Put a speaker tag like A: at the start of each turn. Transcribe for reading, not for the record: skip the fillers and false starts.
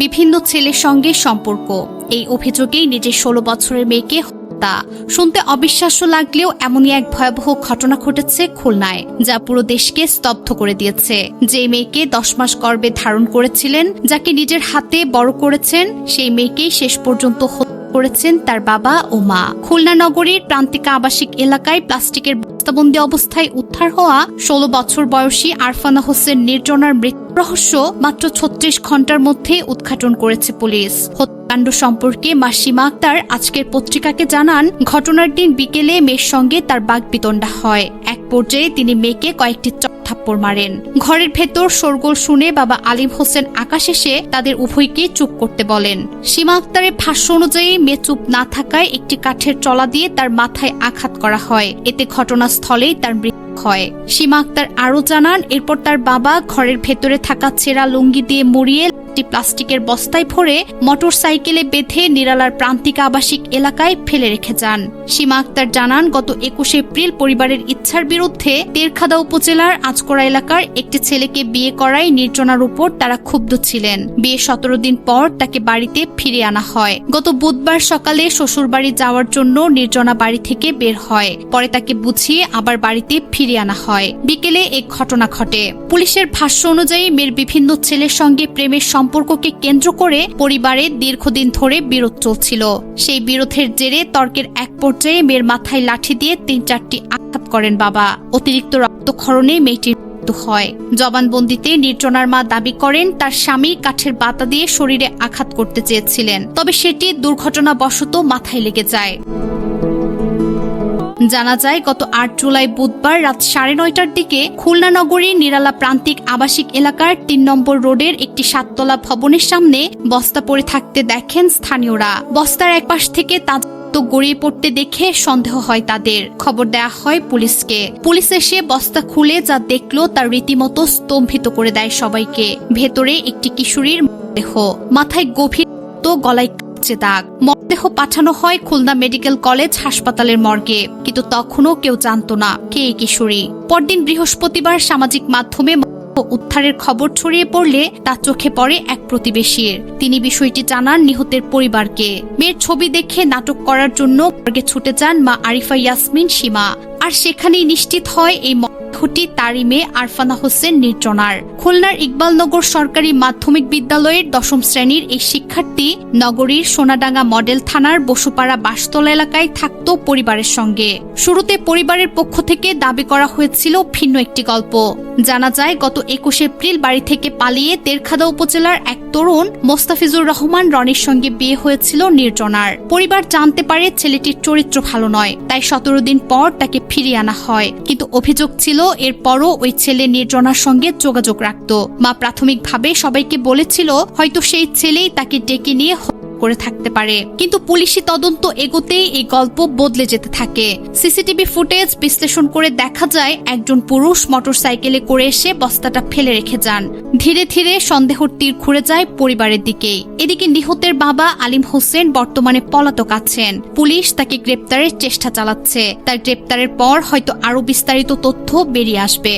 A: বিভিন্ন ছেলের সঙ্গে সম্পর্ক। এই অভিযোগেই নিজের 16 বছরের মেয়েকে হত্যা। শুনতে অবিশ্বাস্য লাগলেও এমনই এক ভয়াবহ ঘটনা ঘটেছে খুলনায়, যা পুরো দেশকে স্তব্ধ করে দিয়েছে। যে মেয়েকে 10 মাস গর্ভে ধারণ করেছিলেন, যাকে নিজের হাতে বড় করেছেন, সেই মেয়েকেই শেষ পর্যন্ত করেছেন তার বাবা ও মা। খুলনা নগরীর প্রান্তিক আবাসিক এলাকায় প্লাস্টিকের বস্তাবন্দি অবস্থায় উদ্ধার হওয়া 16 বছর বয়সী আরফানা হোসেন নির্জনার মৃত্যু রহস্য মাত্র 36 ঘন্টার মধ্যে উদ্ঘাটন করেছে পুলিশ। হত্যাকাণ্ড সম্পর্কে মা সীমা আক্তার আজকের পত্রিকাকে জানান, ঘটনার দিন বিকেলে মেয়ের সঙ্গে তার বাগবিতণ্ডা হয়। এক পর্যায়ে তিনি মেয়েকে কয়েকটি থাপ্পড় মারেন। ঘরের ভেতর শোরগোল শুনে বাবা আলিম হোসেন আকাশ এসে তাদের উভয়কে চুপ করতে বলেন। সীমা আক্তারের ভাষ্য অনুযায়ী মেয়ে চুপ না থাকায় একটি কাঠের চলা দিয়ে তার মাথায় আঘাত করা হয়। এতে ঘটনাস্থলেই তার মৃত্যু হয়। সীমা আক্তার আরও জানান, এরপর তার বাবা ঘরের ভেতরে থাকা ছেঁড়া লুঙ্গি দিয়ে মুড়িয়ে প্লাস্টিকের বস্তায় ভরে মোটর সাইকেলে বেঁধে নিরালার প্রান্তিক আবাসিক এলাকায় ফেলে রেখে যান। সীমা আক্তার জানান, গত 21 এপ্রিল পরিবারের ইচ্ছার বিরুদ্ধে তেরখাদা উপজেলার আজকরা এলাকার একটি ছেলেকে বিয়ে করায় নির্জনার উপর তারা ক্ষুব্ধ ছিলেন। বিয়ে 17 দিন পর তাকে বাড়িতে ফিরিয়ে আনা হয়। গত বুধবার সকালে শ্বশুরবাড়ি যাওয়ার জন্য নির্জনা বাড়ি থেকে বের হয়। পরে তাকে বুঝিয়ে আবার বাড়িতে ফিরিয়ে আনা হয়। বিকেলে এক ঘটনা ঘটে। পুলিশের ভাষ্য অনুযায়ী মেয়ের বিভিন্ন ছেলের সঙ্গে প্রেমের সম্পর্ককে কেন্দ্র করে পরিবারে দীর্ঘদিন ধরে বিরোধ চলছিল। সেই বিরোধের জেরে তর্কের এক পর্যায়ে মেয়ের মাথায় লাঠি দিয়ে 3-4টি আঘাত করেন বাবা। অতিরিক্ত রক্তক্ষরণে মেয়েটির মৃত্যু হয়। জবানবন্দিতে নির্জনার মা দাবি করেন, তার স্বামী কাঠের বাতা দিয়ে শরীরে আঘাত করতে চেয়েছিলেন, তবে সেটি দুর্ঘটনাবশত মাথায় লেগে যায়। জানা যায়, গত 8 জুলাই বুধবার রাত 9:30টার দিকে খুলনা নগরীর নিরালা প্রান্তিক আবাসিক এলাকার 3 নম্বর রোডের একটি 7তলা ভবনের সামনে বস্তা পড়ে থাকতে দেখেন স্থানীয়রা। বস্তার একপাশ থেকে গড়িয়ে পড়তে দেখে সন্দেহ হয় তাদের। খবর দেয়া হয় পুলিশকে। পুলিশ এসে বস্তা খুলে যা দেখলো তার রীতিমতো স্তম্ভিত করে দেয় সবাইকে। ভেতরে একটি কিশোরীর দেহ, মাথায় গভীর গলায় দাগ। মরদেহ পাঠানো হয় খুলনা মেডিকেল কলেজ হাসপাতালের মর্গে, কিন্তু তখনও কেউ জানত না কে এই কিশোরী। পরদিন বৃহস্পতিবার সামাজিক মাধ্যমে উদ্ধারের খবর ছড়িয়ে পড়লে তা চোখে পড়ে এক প্রতিবেশীর। তিনি বিষয়টি জানান নিহতের পরিবারকে। মেয়ের ছবি দেখে নাটক করার জন্য মর্গে ছুটে যান মা আরিফা ইয়াসমিন সীমা, আর সেখানেই নিশ্চিত হয় এই মরদেহটি তারই মেয়ে আরফানা হোসেন নির্জনার। খুলনার ইকবালনগর সরকারি মাধ্যমিক বিদ্যালয়ের 10ম শ্রেণীর এই শিক্ষার্থী নগরীর সোনাডাঙ্গা মডেল থানার বসুপাড়া বাসতলা এলাকায় থাকত পরিবারের সঙ্গে। শুরুতে পরিবারের পক্ষ থেকে দাবি করা হয়েছিল ভিন্ন একটি গল্প। জানা যায়, গত 21 এপ্রিল বাড়ি থেকে পালিয়ে তেরখাদা উপজেলার এক তরুণ মোস্তাফিজুর রহমান রনির সঙ্গে বিয়ে হয়েছিল নির্জনার। পরিবার জানতে পারে ছেলেটির চরিত্র ভালো নয়, তাই 17 দিন পর তাকে ফিরিয়ে আনা হয়। কিন্তু অভিযোগ ছিল এরপরও ওই ছেলে নির্জনার সঙ্গে যোগাযোগ রাখত। মা প্রাথমিকভাবে সবাইকে বলেছিল হয়তো সেই ছেলেই তাকে ডেকে নিয়ে করে থাকতে পারে, কিন্তু পুলিশি তদন্ত এগোতেই এই গল্প বদলে যেতে থাকে। সিসিটিভি ফুটেজ বিশ্লেষণ করে দেখা যায়, একজন পুরুষ মোটরসাইকেলে করে এসে বস্তাটা ফেলে রেখে যান। ধীরে ধীরে সন্দেহর তীর ঘুরে যায় পরিবারের দিকেই। এদিকে নিহতের বাবা আলিম হোসেন বর্তমানে পলাতক আছেন। পুলিশ তাকে গ্রেপ্তারের চেষ্টা চালাচ্ছে। তার গ্রেপ্তারের পর হয়তো আরো বিস্তারিত তথ্য বেরিয়ে আসবে।